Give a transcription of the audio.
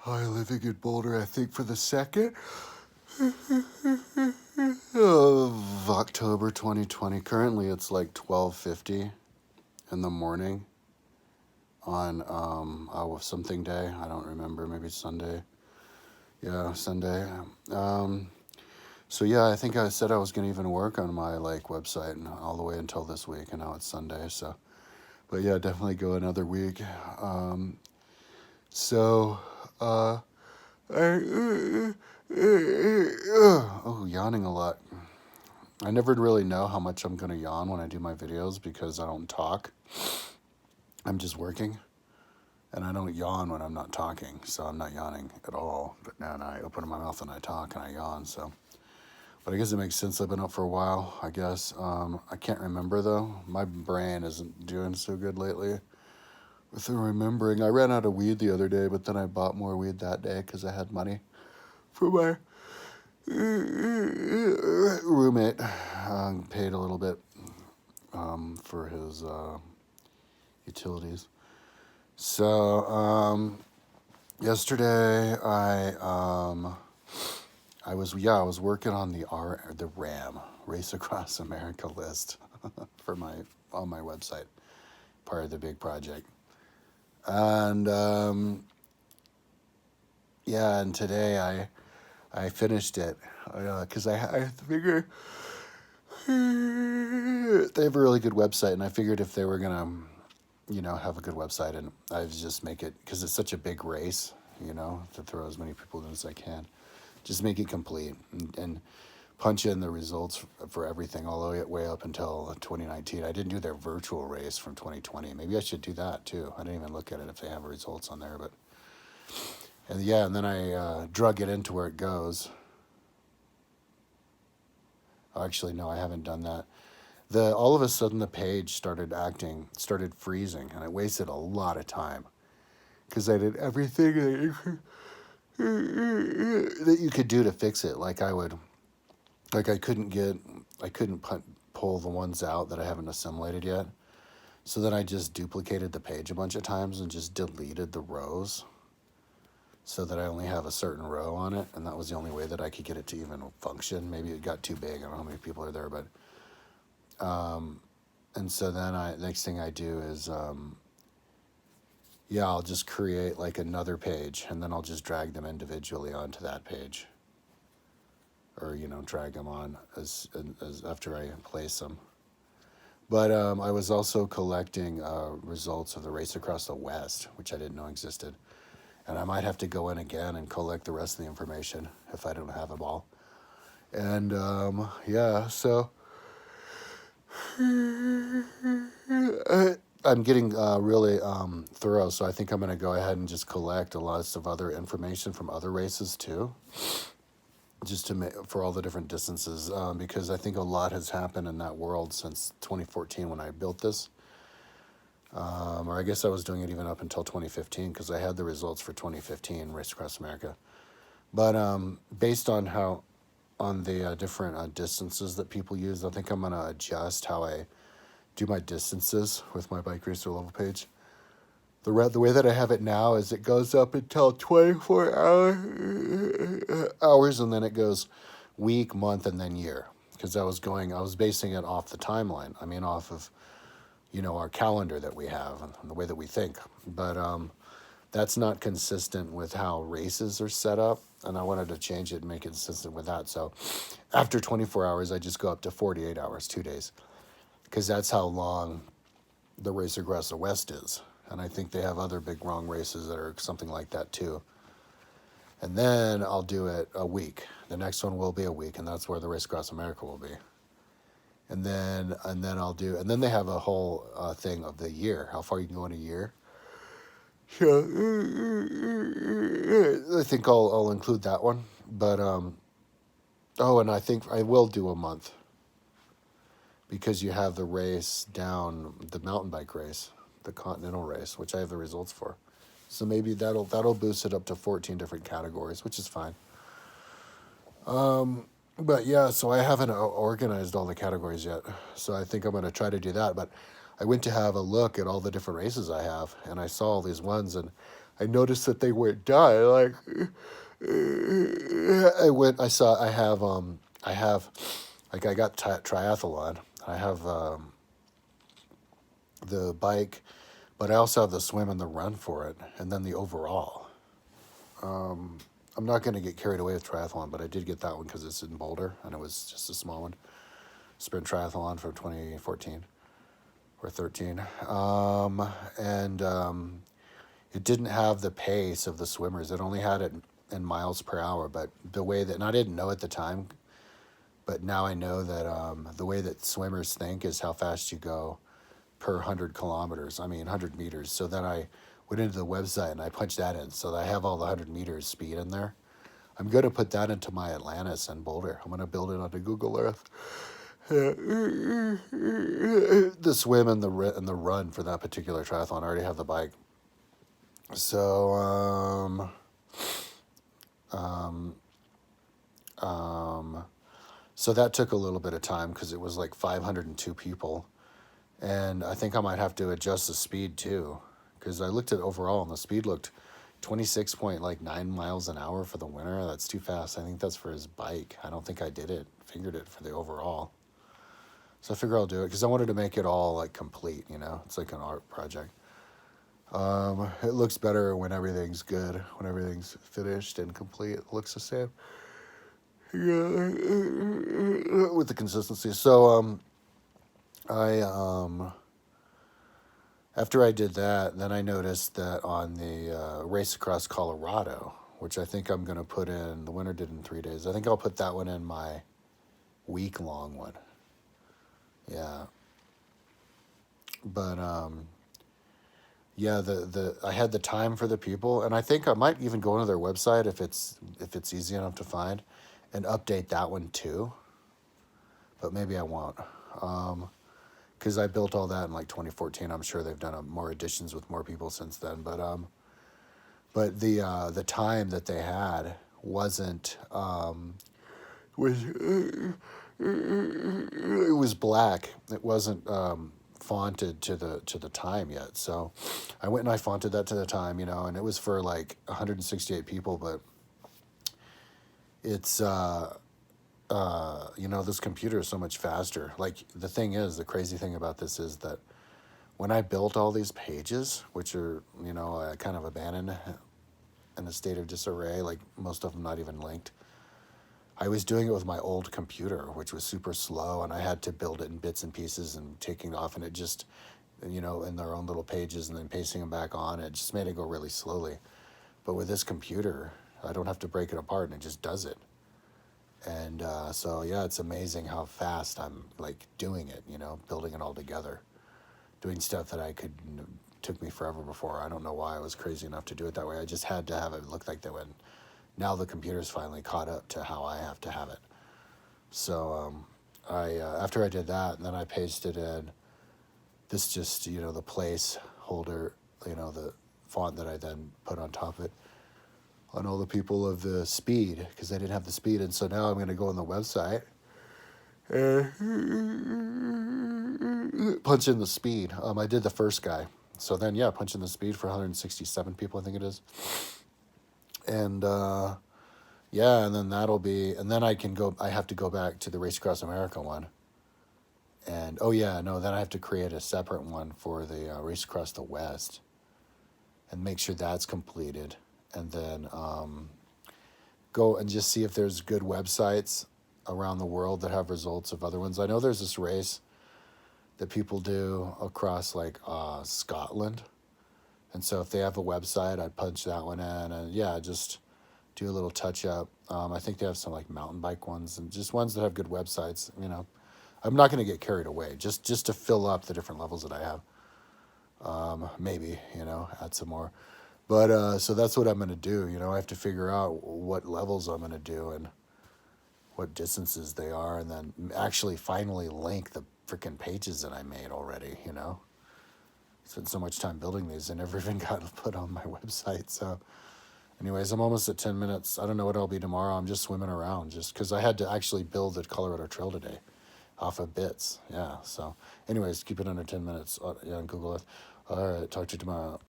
living in Boulder, I think, for the 2nd of October 2020. Currently, it's like 12:50 in the morning on something day. I don't remember. Maybe Sunday. Yeah, Sunday. So yeah, I think I said I was gonna even work on my like website and all the way until this week, and now it's Sunday. So, but yeah, definitely go another week. So, yawning a lot. I never really know how much I'm gonna yawn when I do my videos because I don't talk. I'm just working, and I don't yawn when I'm not talking, so I'm not yawning at all. But now I open my mouth and I talk and I yawn. So, but I guess it makes sense. I've been up for a while. I guess I can't remember though. My brain isn't doing so good lately with the remembering. I ran out of weed the other day, but then I bought more weed that day because I had money for my roommate. Paid a little bit for his utilities. So yesterday I was working on the RAM Race Across America list for on my website, part of the big project, and and today I finished it because I figured they have a really good website, and I figured if they were gonna have a good website, and I just make it because it's such a big race, to throw as many people in as I can. Just make it complete and punch in the results for everything all the way up until 2019. I didn't do their virtual race from 2020. Maybe I should do that too. I didn't even look at it if they have results on there, and then I drug it into where it goes. Oh, actually, no, I haven't done that. All of a sudden the page started freezing, and I wasted a lot of time because I did everything that you could do to fix it. I couldn't pull the ones out that I haven't assimilated yet. So then I just duplicated the page a bunch of times and just deleted the rows so that I only have a certain row on it. And that was the only way that I could get it to even function. Maybe it got too big. I don't know how many people are there, but, and so then next thing I do is, I'll just create like another page, and then I'll just drag them individually onto that page, or drag them on as after I place them. But I was also collecting results of the Race Across the West, which I didn't know existed, and I might have to go in again and collect the rest of the information if I don't have it all. And so I'm getting really thorough, so I think I'm going to go ahead and just collect a lot of other information from other races too, just for all the different distances, because I think a lot has happened in that world since 2014 when I built this, or I guess I was doing it even up until 2015 because I had the results for 2015 Race Across America. But based on the different distances that people use, I think I'm going to adjust how I do my distances with my Bike Racer level page. The way that I have it now is it goes up until 24 hours, and then it goes week, month, and then year. Because I was basing it off the timeline. I mean, off of, our calendar that we have and the way that we think. But that's not consistent with how races are set up, and I wanted to change it and make it consistent with that. So after 24 hours, I just go up to 48 hours, 2 days, because that's how long the Race Across the West is. And I think they have other big long races that are something like that too. And then I'll do it a week. The next one will be a week, and that's where the Race Across America will be. And then they have a whole thing of the year, how far you can go in a year. So I think I'll include that one. But and I think I will do a month, because you have the race down, the mountain bike race, the continental race, which I have the results for. So maybe that'll boost it up to 14 different categories, which is fine. But yeah, so I haven't organized all the categories yet. So I think I'm going to try to do that. But I went to have a look at all the different races I have, and I saw all these ones, and I noticed that they weren't done. Like, I have, like, I got triathlon. I have the bike, but I also have the swim and the run for it, and then the overall. I'm not going to get carried away with triathlon, but I did get that one because it's in Boulder, and it was just a small one. Sprint triathlon from 2014 or 13. And it didn't have the pace of the swimmers. It only had it in miles per hour, but the way that, and I didn't know at the time, but now I know that the way that swimmers think is how fast you go per 100 kilometers, 100 meters. So then I went into the website and I punched that in. So that I have all the 100 meters speed in there. I'm going to put that into my Atlantis and Boulder. I'm going to build it onto Google Earth. The swim and the run for that particular triathlon. I already have the bike. So, so that took a little bit of time because it was like 502 people. And I think I might have to adjust the speed too, because I looked at overall and the speed looked 26.9 miles an hour for the winner. That's too fast. I think that's for his bike. I don't think I fingered it for the overall. So I figure I'll do it because I wanted to make it all like complete, It's like an art project. It looks better when everything's good, when everything's finished and complete. It looks the same. Yeah, with the consistency. So after I did that, then I noticed that on the race across Colorado, which I think I'm going to put in, the winner did in 3 days. I think I'll put that one in my week-long one. Yeah. But yeah, I had the time for the people, and I think I might even go into their website if it's easy enough to find, and update that one too. But maybe I won't, because I built all that in like 2014. I'm sure they've done more additions with more people since then. But the time that they had wasn't was it was black. It wasn't fonted to the time yet. So I went and I fonted that to the time, and it was for like 168 people, but it's this computer is so much faster. Like the thing is, the crazy thing about this is that when I built all these pages, which are, kind of abandoned in a state of disarray, like most of them not even linked, I was doing it with my old computer, which was super slow, and I had to build it in bits and pieces and taking off, and it just, in their own little pages and then pasting them back on. It just made it go really slowly. But with this computer, I don't have to break it apart, and it just does it. And so, yeah, it's amazing how fast I'm, like, doing it, building it all together. Doing stuff that took me forever before. I don't know why I was crazy enough to do it that way. I just had to have it look like that when now the computer's finally caught up to how I have to have it. So after I did that, and then I pasted in this just, the placeholder, the font that I then put on top of it, on all the people of the speed, because I didn't have the speed. And so now I'm going to go on the website and punch in the speed. I did the first guy. So then, yeah, punch in the speed for 167 people, I think it is. And yeah, and then that'll be, and then I have to go back to the Race Across America one. And, then I have to create a separate one for the Race Across the West and make sure that's completed. And then go and just see if there's good websites around the world that have results of other ones. I know there's this race that people do across like Scotland. And so if they have a website, I'd punch that one in and just do a little touch up. I think they have some like mountain bike ones and just ones that have good websites. I'm not going to get carried away just to fill up the different levels that I have. Maybe, add some more. But so that's what I'm going to do. I have to figure out what levels I'm going to do and what distances they are, and then actually finally link the freaking pages that I made already, Spent so much time building these and never even got put on my website. So anyways, I'm almost at 10 minutes. I don't know what I'll be tomorrow. I'm just swimming around just because I had to actually build the Colorado Trail today off of bits. Yeah. So anyways, keep it under 10 minutes on Google Earth. All right. Talk to you tomorrow.